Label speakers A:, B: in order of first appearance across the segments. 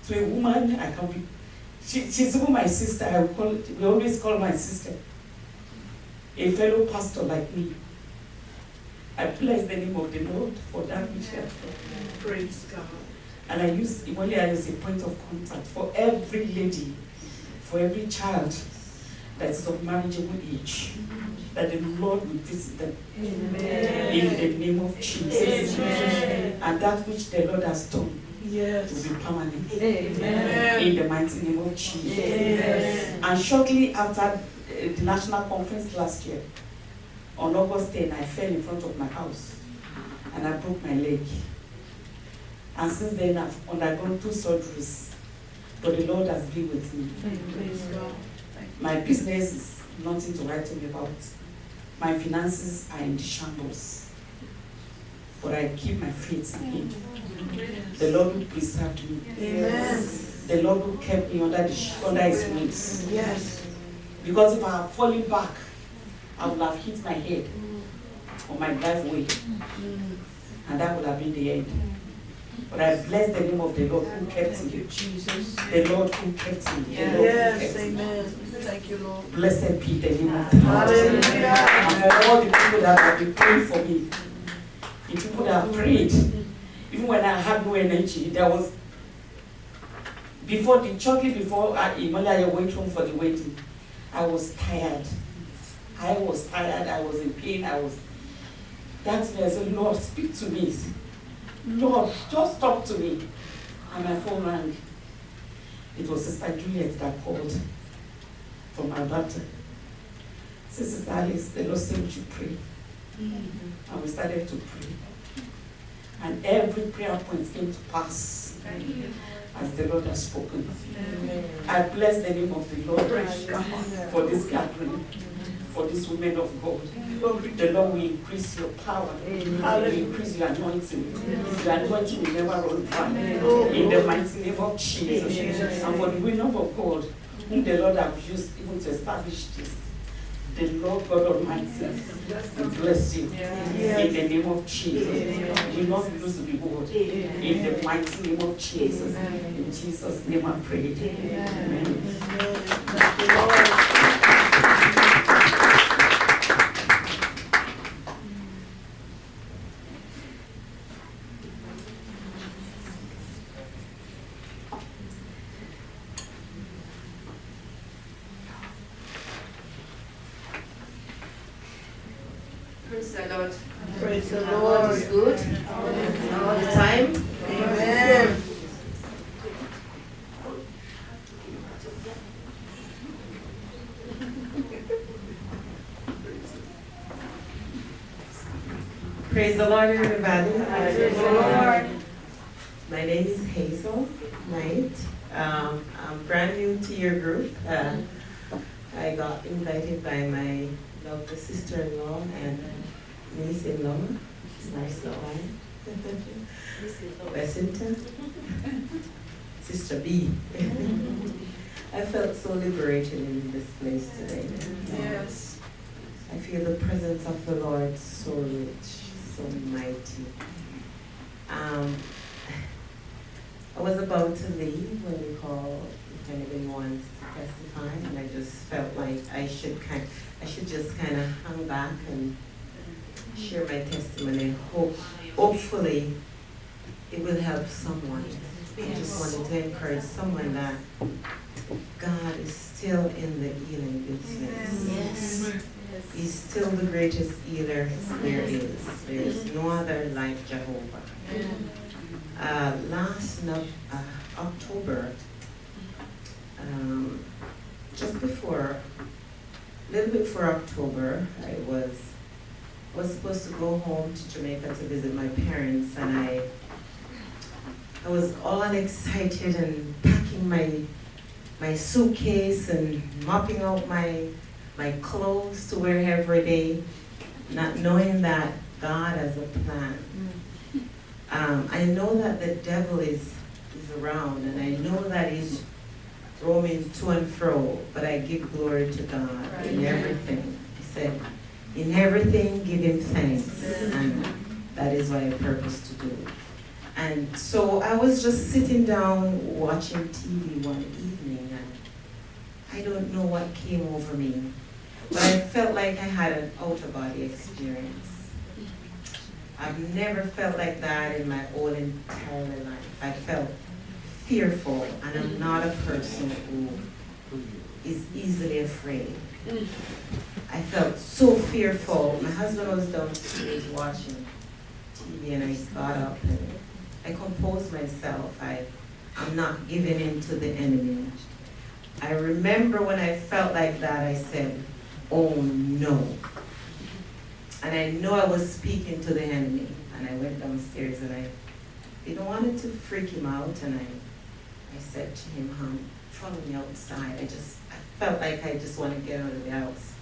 A: to a woman I can be. She's even my sister. We always call my sister. A fellow pastor like me. I bless the name of the Lord for that which He has done.
B: Praise God.
A: And I use Imolia as a point of contact for every lady, for every child that is of marriageable age, that the Lord will visit them.
B: Amen.
A: In the name of Jesus.
B: Amen.
A: And that which the Lord has done
B: Yes.
A: will be permanent.
B: Amen.
A: In the mighty name of Jesus.
B: Amen.
A: And shortly after the national conference last year, on August 10, I fell in front of my house and I broke my leg. And since then, I've undergone 2 surgeries, but the Lord has been with me.
B: Praise God.
A: My business is nothing to write home about. My finances are in shambles, but I keep my faith in Him. The Lord who preserved me.
B: Amen.
A: The Lord who kept me under His wings.
B: Yes.
A: Because if I had fallen back, I would have hit my head on my driveway, and that would have been the end. But I bless the name of the Lord who kept me.
B: Jesus.
A: The Lord who kept me. The Lord who
B: Yes.
A: kept me.
B: Amen. Thank you, Lord.
A: Blessed be the name of the Lord.
B: Hallelujah.
A: And for all the people that have been praying for me, the people that have prayed, even when I had no energy, there was, before Imolia went home for the wedding, I was tired. I was in pain, that's when I said, Lord, speak to me. Lord, just talk to me. And my phone rang. It was Sister Juliet that called from Alberta. Sister Alice, the Lord said we should pray. And we started to pray. And every prayer point came to pass as the Lord has spoken. I bless the name of the Lord for this gathering, for these women of God. The Lord will increase your power. He will increase your anointing. Your anointing will never run dry. In the mighty name of Jesus. And for the women of God, whom the Lord has used even to establish this, the Lord God Almighty will bless you. In the name of Jesus. You will not lose the reward. In the mighty name of Jesus. In Jesus' name I pray. Amen.
C: Praise the Lord.
B: Praise the
C: God
B: Lord.
C: is good all the time.
B: Amen.
D: Praise the Lord, everybody.
B: Praise the Lord.
D: My name is Hazel Knight. I'm brand new to your group. I got invited by my lovely sister-in-law and niece-in-law. It's nice to one. Besinta. Sister B. I felt so liberated in this place today.
B: Yes.
D: I feel the presence of the Lord so rich, so mighty. I was about to leave when we called if anybody wants to testify, and I just felt like I should just kind of hang back and share my testimony. Hopefully, it will help someone. I just wanted to encourage someone that God is still in the healing business.
C: Yes.
D: He's still the greatest healer there is. There is no other like Jehovah. Last October, just before, a little bit before October, I was supposed to go home to Jamaica to visit my parents, and I was all excited and packing my suitcase and mopping out my clothes to wear every day, not knowing that God has a plan. I know that the devil is around, and I know that he's roaming to and fro, but I give glory to God in everything. He said, in everything give him thanks, and that is what I purpose to do. And so I was just sitting down watching TV one evening, and I don't know what came over me, but I felt like I had an out-of-body experience. I've never felt like that in my whole entire life. I felt fearful, and I'm not a person who is easily afraid. I felt so fearful. My husband was downstairs watching TV, and I got up and I composed myself. I'm not giving in to the enemy. I remember when I felt like that, I said, oh no. And I know I was speaking to the enemy. And I went downstairs and I didn't want it to freak him out. And I said to him, follow me outside. I felt like I just want to get out of the house.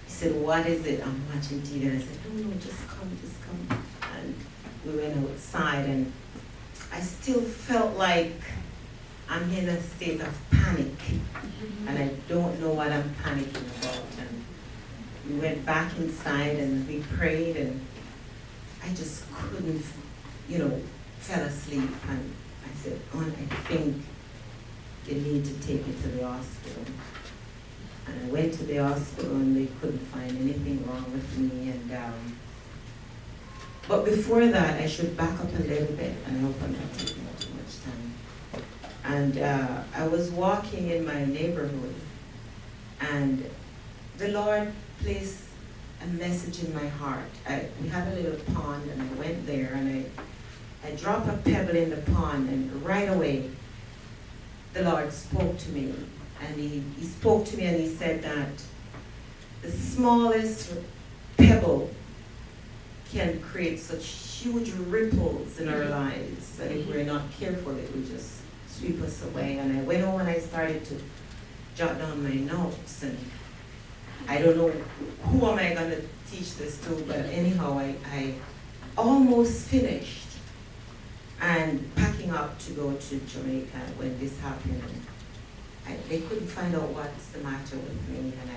D: He said, what is it? I'm watching TV. And I said, no, just come. And we went outside, and I still felt like I'm in a state of panic. And I don't know what I'm panicking about. And we went back inside and we prayed, and I just couldn't, fell asleep. And I said, I think they need to take me to the hospital. And I went to the hospital, and they couldn't find anything wrong with me. And but before that, I should back up a little bit, and I hope I'm not taking up too much time. And I was walking in my neighborhood, and the Lord placed a message in my heart. We had a little pond, and I went there, and I dropped a pebble in the pond, and right away, the Lord spoke to me. And he spoke to me, and he said that the smallest pebble can create such huge ripples in our lives, and if we're not careful, it will just sweep us away. And I went home and I started to jot down my notes, and I don't know who am I going to teach this to, but anyhow, I almost finished and packing up to go to Jamaica when this happened. They couldn't find out what's the matter with me, and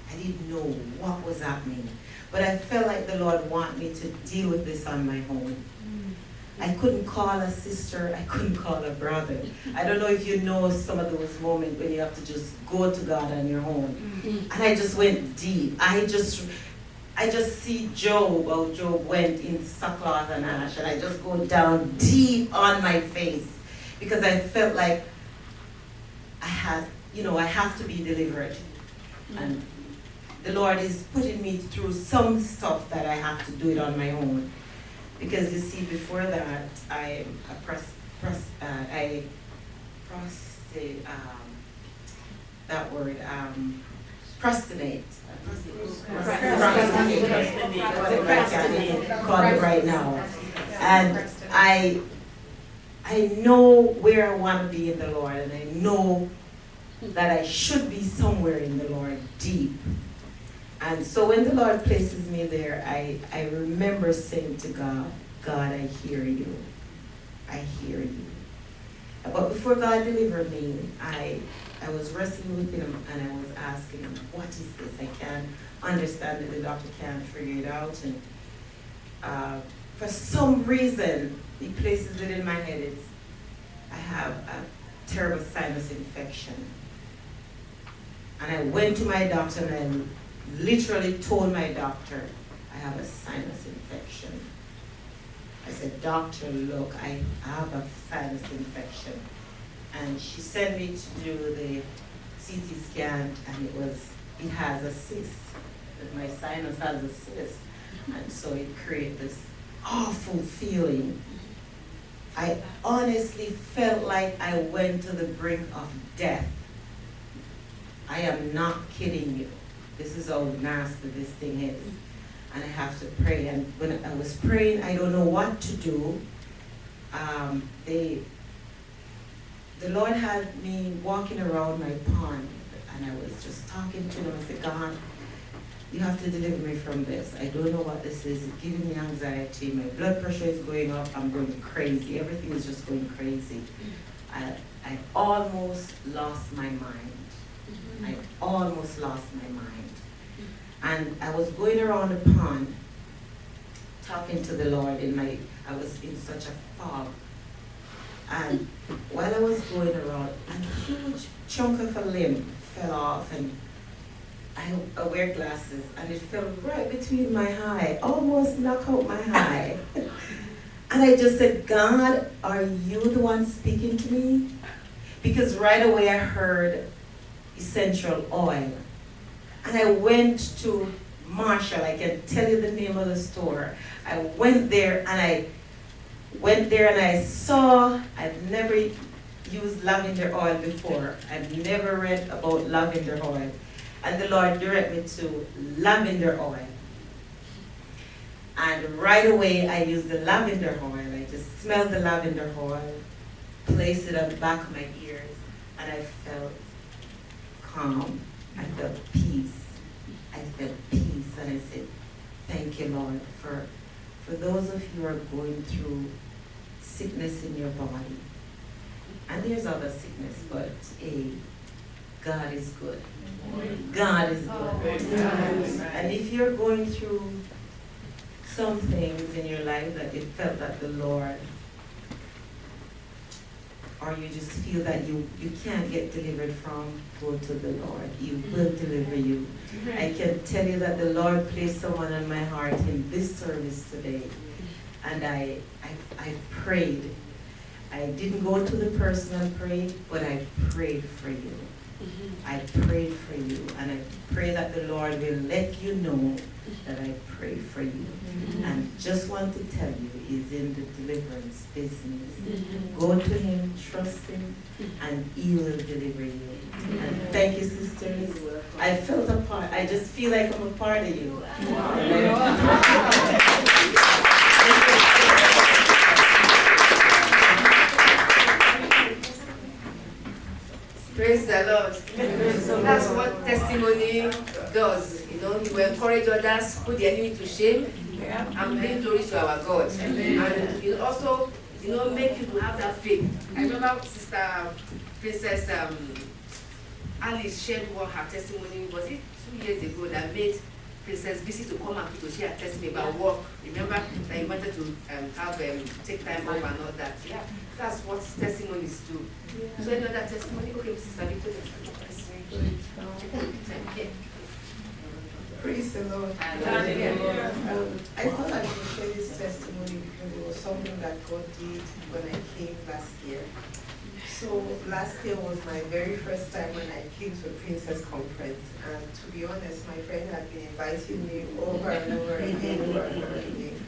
D: I didn't know what was happening. But I felt like the Lord wanted me to deal with this on my own. I couldn't call a sister, I couldn't call a brother. I don't know if you know some of those moments when you have to just go to God on your own. And I just went deep. I just see Job, how Job went in sackcloth and ash, and I just go down deep on my face because I felt like I have to be delivered. And the Lord is putting me through some stuff that I have to do it on my own. Because you see, before that, I procrastinate. Call it right now. And I know where I want to be in the Lord, and I know that I should be somewhere in the Lord deep. And so when the Lord places me there, I remember saying to God, God, I hear you. I hear you. But before God delivered me, I was wrestling with him, and I was asking him, what is this? I can't understand it. The doctor can't figure it out. And for some reason, he places it in my head. I have a terrible sinus infection. And I went to my doctor, and I literally told my doctor, I have a sinus infection. I said, doctor, look, I have a sinus infection. And she sent me to do the CT scan, and it has a cyst. My sinus has a cyst. And so it created this awful feeling. I honestly felt like I went to the brink of death. I am not kidding you. This is how nasty this thing is. And I have to pray. And when I was praying, I don't know what to do. The Lord had me walking around my pond, and I was just talking to him. I said, God, you have to deliver me from this. I don't know what this is. It's giving me anxiety. My blood pressure is going up. I'm going crazy. Everything is just going crazy. I almost lost my mind. I almost lost my mind. And I was going around the pond talking to the Lord I was in such a fog. And while I was going around, a huge chunk of a limb fell off, and I wear glasses, and it fell right between my eye, almost knocked out my eye. And I just said, God, are you the one speaking to me? Because right away I heard essential oil. And I went to Marshall, I can tell you the name of the store. I went there and I saw, I've never used lavender oil before. I've never read about lavender oil. And the Lord directed me to lavender oil. And right away I used the lavender oil. I just smelled the lavender oil, placed it on the back of my ears, and I felt calm. I felt peace. I felt peace, and I said, thank you, Lord, for those of you who are going through sickness in your body. And there's other sickness, but God is good. God is good. And if you're going through some things in your life that you felt that the Lord, or you just feel that you can't get delivered from, go to the Lord. He will deliver you. I can tell you that the Lord placed someone on my heart in this service today. And I prayed. I didn't go to the person and pray, but I prayed for you. I prayed for you, and I pray that the Lord will let you know that I pray for you. And just want to tell you, He's in the deliverance business. Go to Him, trust Him, and He will deliver you. And thank you, sisters. I felt a part. I just feel like I'm a part of you.
C: Praise the Lord. That's what testimony does. You know, you encourage others, put the enemy to shame, and bring glory to our God. And it also, make you to have that faith. I remember Sister Princess Alice shared what her testimony was. It 2 years ago that made Princess busy to come out to share her testimony about work. Remember that you wanted to take time off and all that. Yeah, that's what testimonies do. Yeah. So any other testimony? Okay, Sister Victoria.
B: Praise the Lord. I thought I should share this testimony because it was something that God did when I came last year. So last year was my very first time when I came to a Princess Conference, and to be honest, my friend had been inviting me over and over again.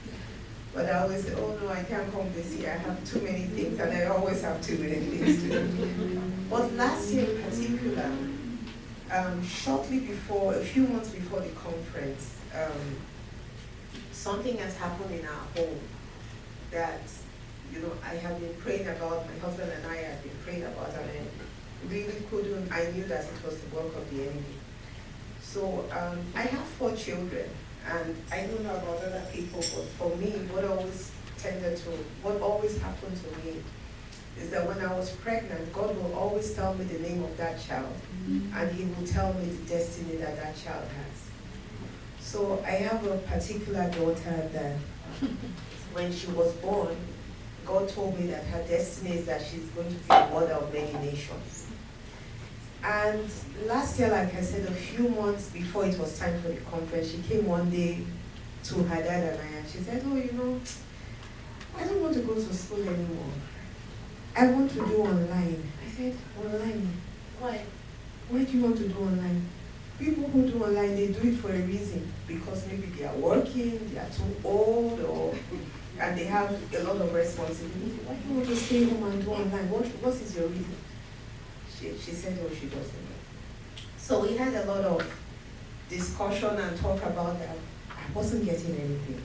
B: But I always say, oh no, I can't come this year, I have too many things, and I always have too many things to do. But last year in particular, shortly before, a few months before the conference, something has happened in our home that I have been praying about, my husband and I have been praying about, and I really couldn't, I knew that it was the work of the enemy. So I have 4 children, and I don't know about other people, but for me, what always happened to me is that when I was pregnant, God will always tell me the name of that child, and He will tell me the destiny that that child has. So I have a particular daughter that when she was born, God told me that her destiny is that she's going to be a mother of many nations. And last year, like I said, a few months before it was time for the conference, she came one day to her dad and I, and she said, oh, I don't want to go to school anymore. I want to do online. I said, online? Why? Why do you want to do online? People who do online, they do it for a reason. Because maybe they are working, they are too old, and they have a lot of responsibility. Why do you want to stay home and do online? What is your reason? She said, oh, she doesn't know. So we had a lot of discussion and talk about that. I wasn't getting anything.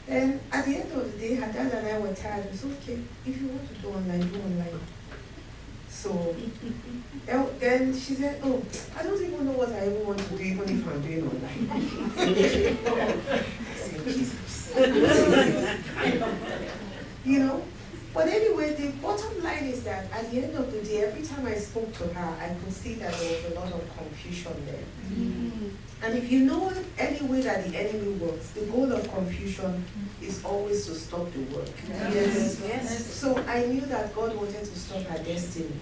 B: Then at the end of the day, her dad and I were tired. We said, okay, if you want to do online, do online. So then she said, oh, I don't even know what I even want to do, even if I'm doing online. I said, Jesus. But anyway, the bottom line is that at the end of the day, every time I spoke to her, I could see that there was a lot of confusion there. And if you know any way that the enemy works, the goal of confusion is always to stop the work.
C: Yes. Yes.
B: So I knew that God wanted to stop her destiny.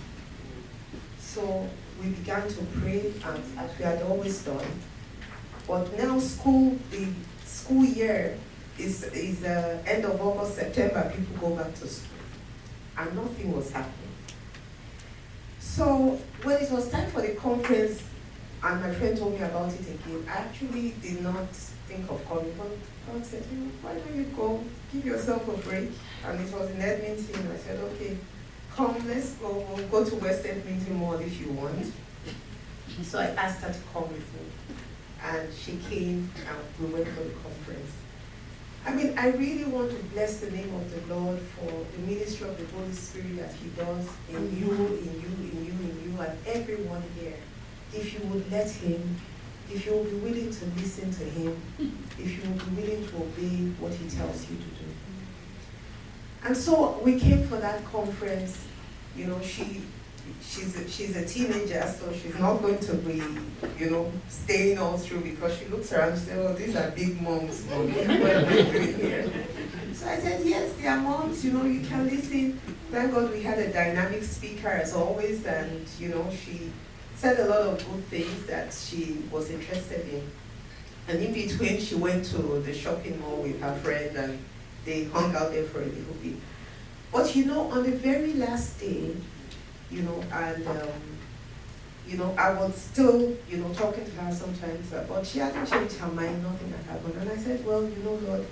B: So we began to pray, and as we had always done. But now the school year is end of August, September, people go back to school. And nothing was happening. So when it was time for the conference, and my friend told me about it again, I actually did not think of coming. But God said, why don't you go, give yourself a break? And it was in Edmonton. I said, okay, come, let's go. We'll go to West Edmonton Mall if you want. So I asked her to come with me. And she came, and we went for the conference. I mean, I really want to bless the name of the Lord for the ministry of the Holy Spirit that He does in you, and everyone here. If you would let Him, if you will be willing to listen to Him, if you will be willing to obey what He tells you to do. And so we came for that conference. You know, she's a teenager, so she's not going to be, staying all through, because she looks around and says, oh, these are big moms, mommy. What am I doing here? So I said, yes, they are moms, you can listen. Thank God we had a dynamic speaker as always, and, she said a lot of good things that she was interested in. And in between, she went to the shopping mall with her friend, and they hung out there for a little bit. But, on the very last day, I was still, talking to her sometimes, but she hadn't changed her mind, nothing had happened. And I said, well, Lord,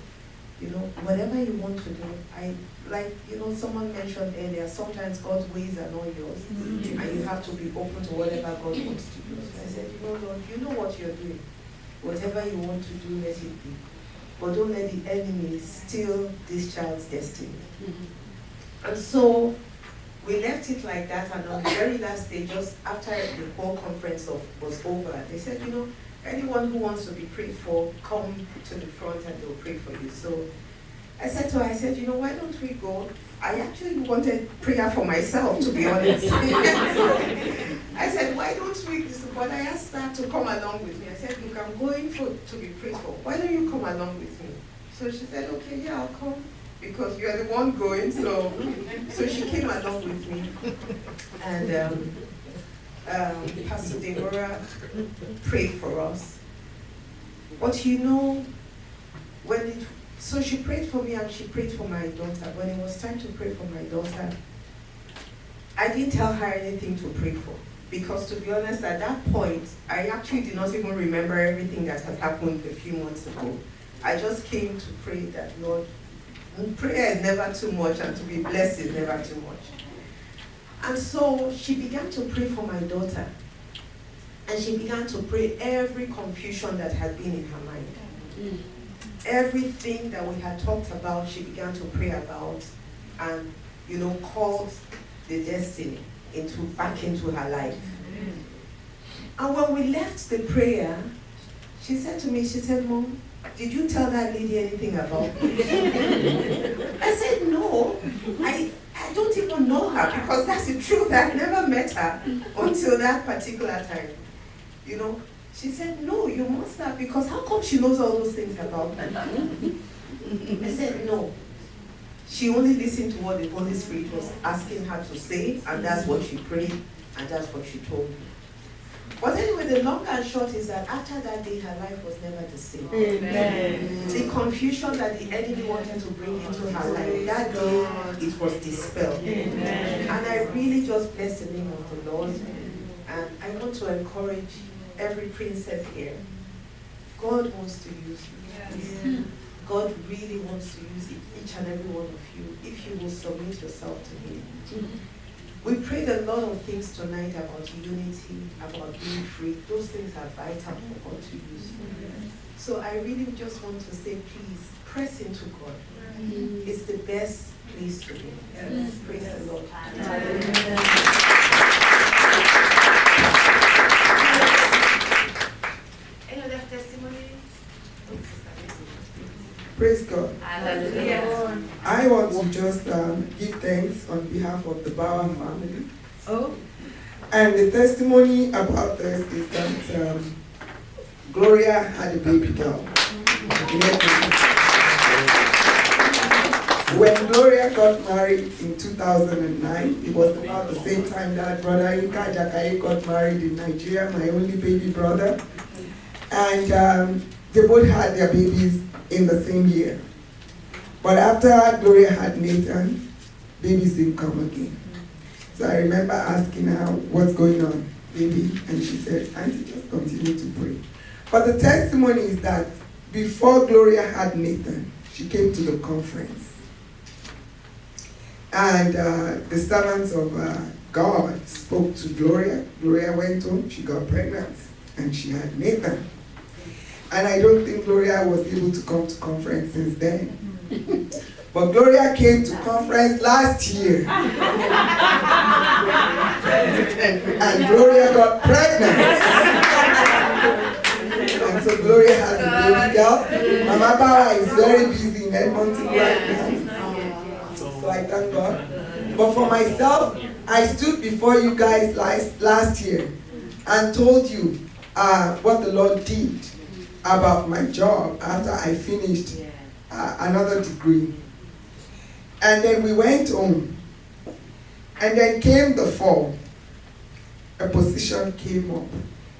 B: whatever you want to do, someone mentioned earlier, sometimes God's ways are not yours, and you have to be open to whatever God wants to do. So I said, Lord, you know what you're doing. Whatever you want to do, let it be. But don't let the enemy steal this child's destiny. And so, we left it like that, and on the very last day, just after the whole conference was over, they said, anyone who wants to be prayed for, come to the front and they'll pray for you. So I said to her, why don't we go? I actually wanted prayer for myself, to be honest. I said, why don't we? But I asked her to come along with me. I said, look, I'm going to be prayed for. Why don't you come along with me? So she said, okay, yeah, I'll come, because you're the one going. So she came along with me. And Pastor Deborah prayed for us. But so she prayed for me and she prayed for my daughter. When it was time to pray for my daughter, I didn't tell her anything to pray for. Because to be honest, at that point, I actually did not even remember everything that had happened a few months ago. I just came to pray that, Lord, prayer is never too much, and to be blessed is never too much. And so she began to pray for my daughter. And she began to pray every confusion that had been in her mind. Everything that we had talked about, she began to pray about, and, called the destiny back into her life. And when we left the prayer, she said to me, Mom, did you tell that lady anything about me? I said, no, I don't even know her, because that's the truth. I never met her until that particular time. She said, no, you must have, because how come she knows all those things about me? I said, no. She only listened to what the Holy Spirit was asking her to say, and that's what she prayed, and that's what she told me. But anyway, the long and short is that after that day, her life was never the same. Amen. The confusion that the enemy wanted to bring into her life, that day, it was dispelled. Amen. And I really just bless the name of the Lord. And I want to encourage every princess here. God wants to use you. Yes. God really wants to use each and every one of you if you will submit yourself to Him. We prayed a lot of things tonight about unity, about being free. Those things are vital for God to use. So I really just want to say, please, press into God. It's the best place to be. Yes. Praise the Lord.
C: Any other testimony?
E: Praise God.
C: Hallelujah.
E: I want to just give thanks on behalf of the Bauer family.
C: Oh.
E: And the testimony about this is that Gloria had a baby girl. When Gloria got married in 2009, it was about the same time that brother Ika Jakaye got married in Nigeria, my only baby brother. And they both had their babies in the same year. But after Gloria had Nathan, babies didn't come again. So I remember asking her, what's going on, baby? And she said, Auntie, just continue to pray. But the testimony is that before Gloria had Nathan, she came to the conference. And the servants of God spoke to Gloria. Gloria went home, she got pregnant, and she had Nathan. And I don't think Gloria was able to come to conference since then. But Gloria came to conference last year. And Gloria got pregnant. And so Gloria has a baby girl. Mama Bawa is very busy in Edmonton right now. So I thank God. But for myself, I stood before you guys last year and told you what the Lord did about my job after I finished another degree. And then we went home. And then came the fall. A position came up.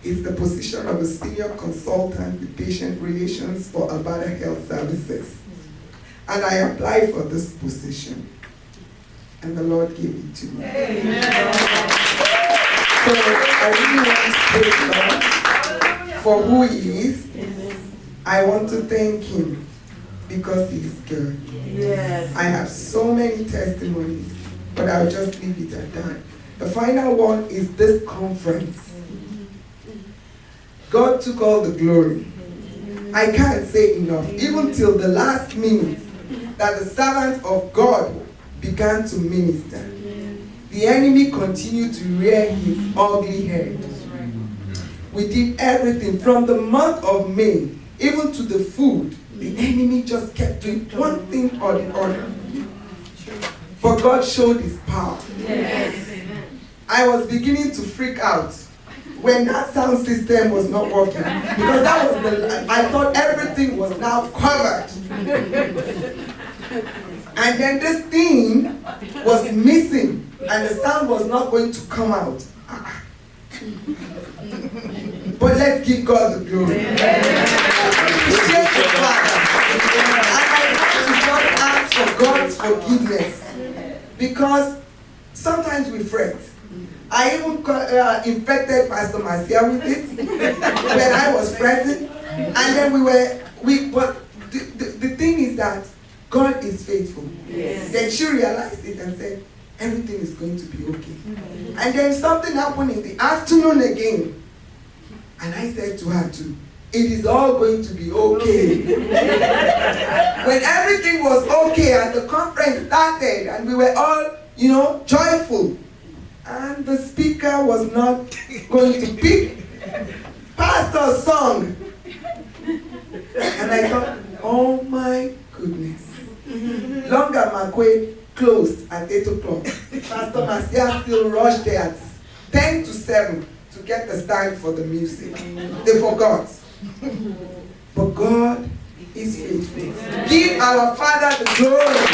E: It's the position of a senior consultant with patient relations for Alberta Health Services. And I applied for this position. And the Lord gave it to me. Amen. So I really want to praise God for who He is. I want to thank Him because He is good. Yes. I have so many testimonies, but I'll just leave it at that. The final one is this conference. God took all the glory. I can't say enough. Even till the last minute that the servants of God began to minister, the enemy continued to rear his ugly head. We did everything from the month of May, even to the food. The enemy just kept doing one thing or the other. But God showed His power. Yes. I was beginning to freak out when that sound system was not working. Because that was I thought everything was now covered. And then this thing was missing and the sound was not going to come out. But let's give God the glory. And I want to just ask for God's forgiveness. Because sometimes we fret. I even infected Pastor Marcia with it when I was fretting. And then but the thing is that God is faithful. Yes. Then she realized it and said, everything is going to be okay. And then something happened in the afternoon again. And I said to her too, it is all going to be okay. When everything was okay and the conference started and we were all, joyful. And the speaker was not going to pick pastor's song. And I thought, oh my goodness. Longa Makwe closed at 8 o'clock. Pastor Marcia still rushed there at 10 to 7 to get the stand for the music. They forgot. But God is faithful. Give our Father the glory.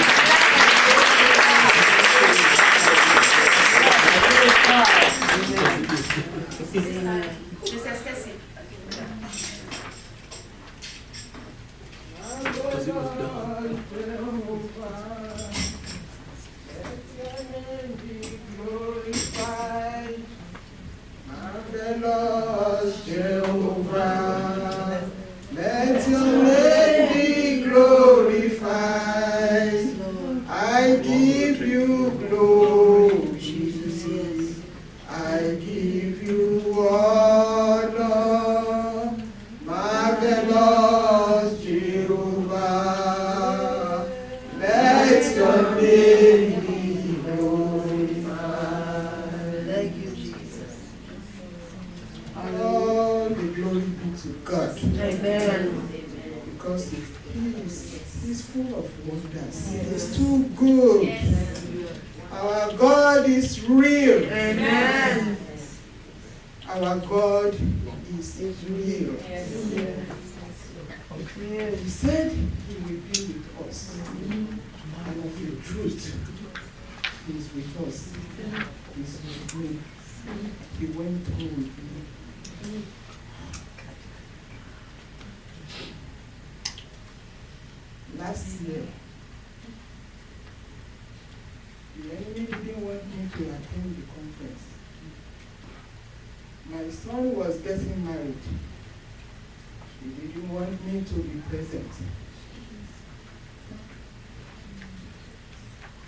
E: Marvelous Jehovah, let your name be glorified. I give you glory, I give you honor. Marvelous Jehovah, let your name be glorified.
B: Thank you, Jesus.
E: All the glory be to God.
B: Amen.
E: Because He's full of wonders. He's too good. Our God is real.
B: Amen.
E: Our God is real. He said he will be with us. And of the truth, he is with us. He is with me. He went through with me. Last year, the enemy didn't want me to attend the conference. My son was getting married. He didn't want me to be present.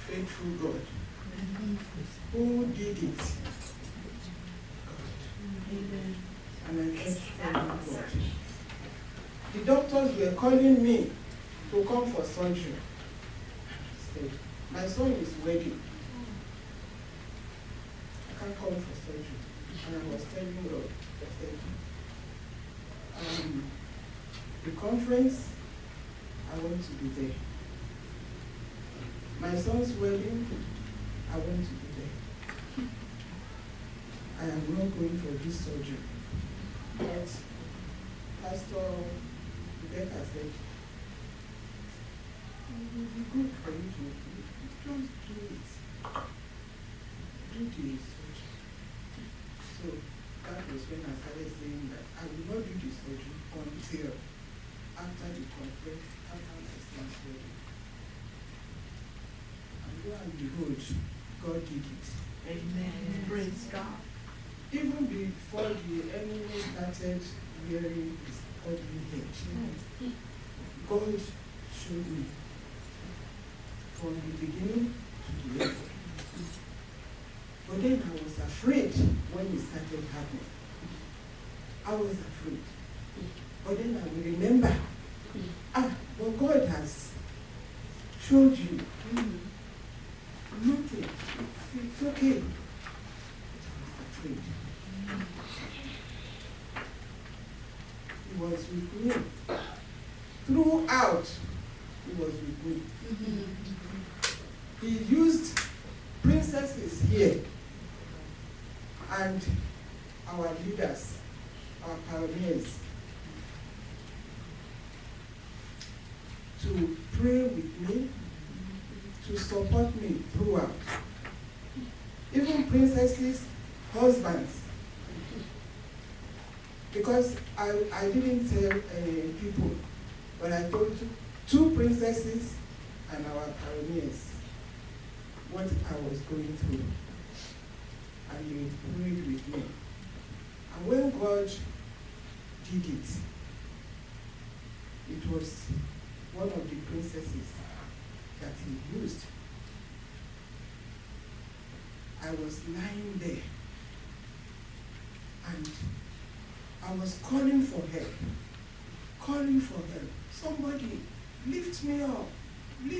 E: Faithful God. Who did it? God. And I kept telling God. The doctors were calling me to come for surgery. I said, my son is wedding. I can't come for surgery. And I was telling God, I said, the conference, I want to be there. My son's wedding, I want to be there. I am not going for this surgery. But Pastor Rebecca said, it will be good for you to just do it. Do the surgery. So that was when I started saying that I will not do the surgery until after the conference, after my son's wedding. And lo and behold, God did it.
A: Amen. Praise God.
E: Even before the enemy started wearing his ugly head, God showed me from the beginning to the end. But then I was afraid when it started happening. I was afraid. But then I will remember, but God has showed you nothing. It's okay. I was afraid. He was with me. Throughout, he was with me. He used princesses here and our leaders, our pioneers, to pray with me, to support me throughout. Even princesses' husbands. Because I didn't tell people, but I told two princesses and our pioneers what I was going through. And they prayed with me. And when God did it, it was one of the princesses that he used. I was lying there and I was calling for help. Somebody lift me up. And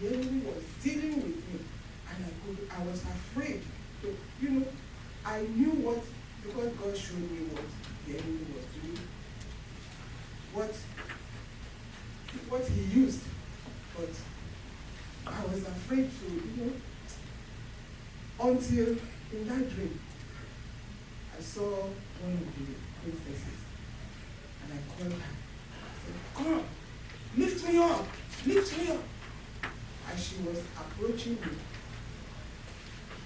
E: the enemy was dealing with me. And I was afraid. I knew because God showed me what the enemy was doing. What he used. But I was afraid to, until in that dream, I saw one of the princesses, and I called her. I said, come, lift me up. And she was approaching me.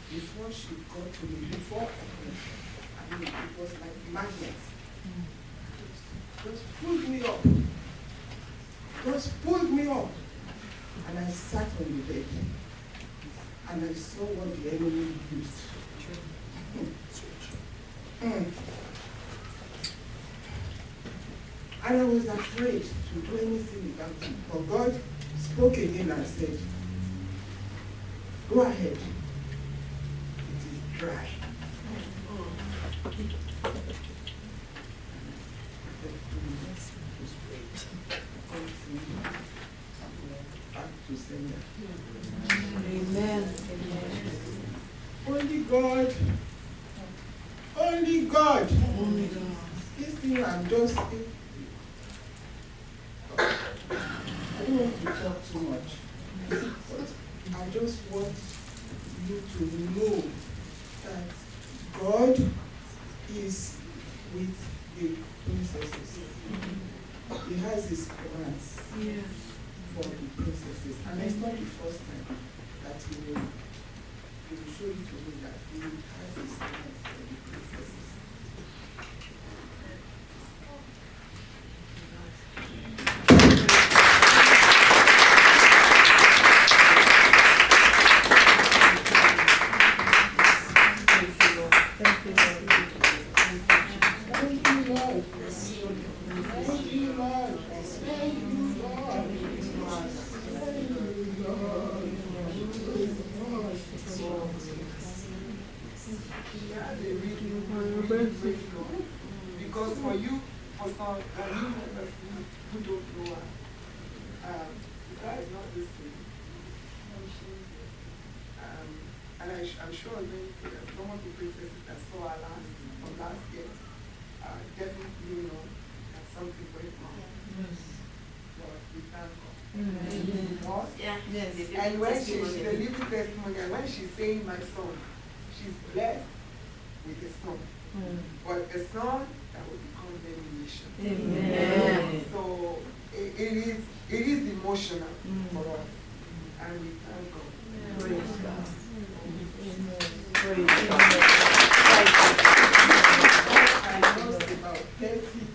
E: Before she got to me, it was like magnets. Just pulled me up. And I sat on the bed. And I saw what the enemy used. And I was afraid to do anything about it. But God spoke again and said, go ahead. It is dry. Back to sender.
A: Amen.
E: Only God. This thing I'm just. I don't want to talk too much. But I just want you to know that God is with She has a really great God. Because for you, for some new members who don't know her, that is not the same. And I'm sure some of the princesses that saw her last year definitely know that something went wrong. But we thank God.
C: Yeah.
E: And when she's a living testimony, and when she's saying my son, she's blessed with a son. But a son that will become very nations.
C: Amen.
E: So it is emotional for us. And we thank God.
C: Praise God.
E: I lost about 30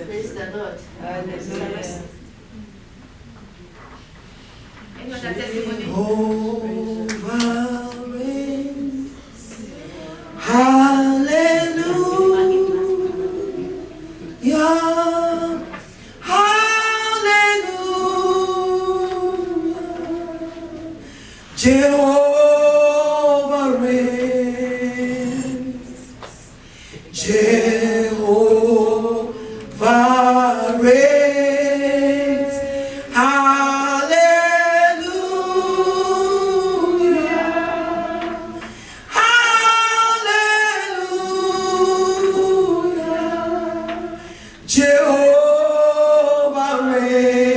C: Praise the Lord. Hallelujah. Any other testimony?
E: Jehovah reigns. Hallelujah. Hallelujah. Jehovah reigns. Jehovah reigns. Hallelujah. Hallelujah. Jehovah reigns.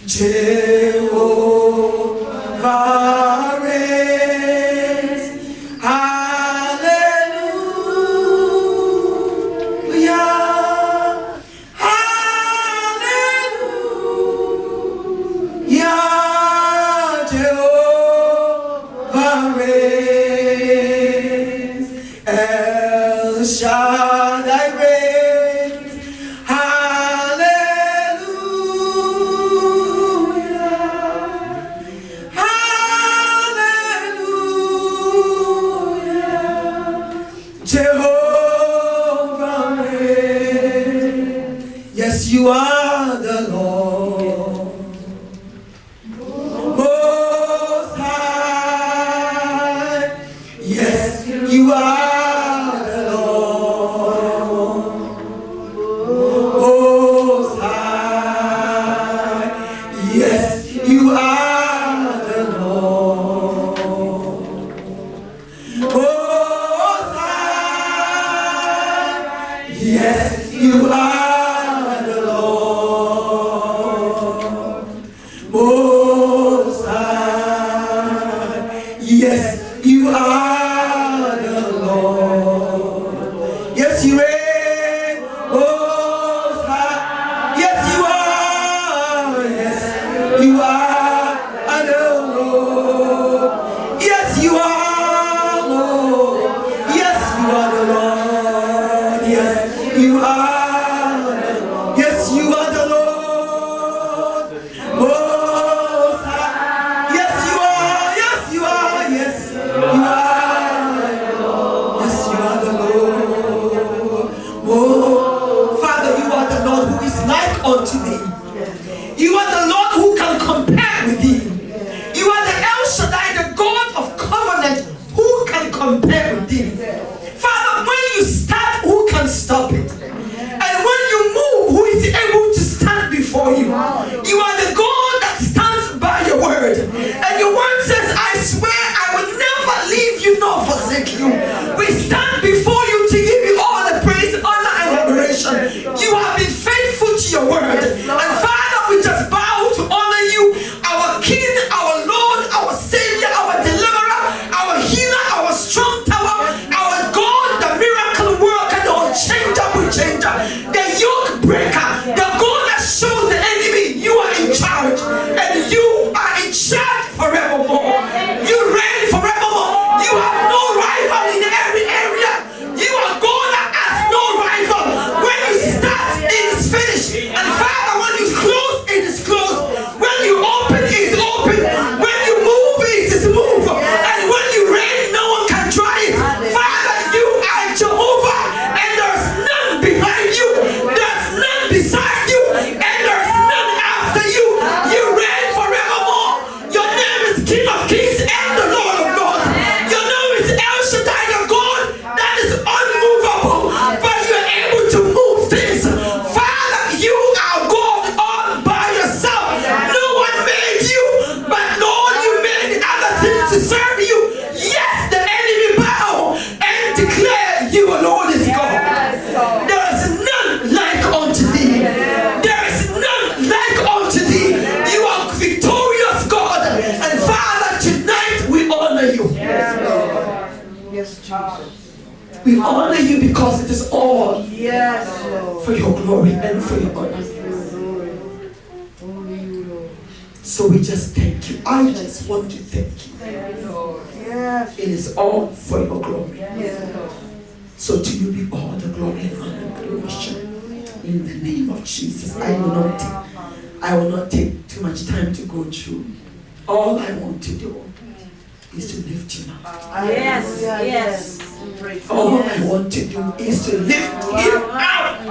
E: Jehovah reigns. Hallelujah. Hallelujah. Jehovah reigns. El Shaddai reigns. Hallelujah. Hallelujah. Jehovah reigns. Yes, you are the Lord. Most high. Yes, you are the Lord. Most high. Yes, you are the Lord. Most high. Yes, you are the Lord. Most high. Yes, you are the Lord. Yes, you reign. Most high. Yes, you are. Yes, you are the Lord. Yes, you are, Lord. Yes, you are the Lord. Yes, you are. Yes, you are the Lord. Most high. Yes, you are. Yes, you are. Yes, you are. Yes, you are the Lord. Oh, Father, you are the Lord who is like unto thee. You are the Lord who can compare with thee. You are the El Shaddai, the God of covenant. Who can compare with thee? Father, when you start, who can stop it? And when you move, who is able to stand before you? You are the God that stands by your word. And your word says, I swear I will never leave you nor forsake you. We stand before you to give you all the praise, honor, and adoration. You have been faithful to your word.
A: We honor you because it is all
B: Yes, Lord.
A: for your glory and for your honor.
B: Only you, Lord.
A: So we just thank you. I just want to thank you.
B: Yes.
A: It is all for your glory.
B: Yes, Lord.
A: So to you be all the glory and honor and adoration. In the name of Jesus, I will not take too much time to go through. All I want to do is to lift you up.
B: Yes, yes.
A: All I want to do is to lift him up.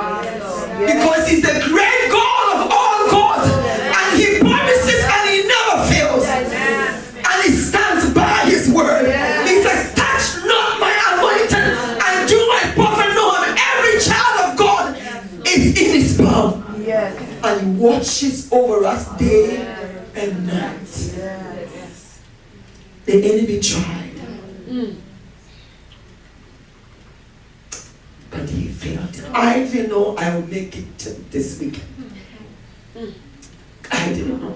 A: Because he's the great God of all gods. And he promises and he never fails. And he stands by his word. He says, touch not my anointed and do my prophet no harm. Every child of God is in his palm.
B: Yes.
A: And he watches over us day and night. The enemy tried. But he failed. I didn't know I would make it to this weekend. I didn't know.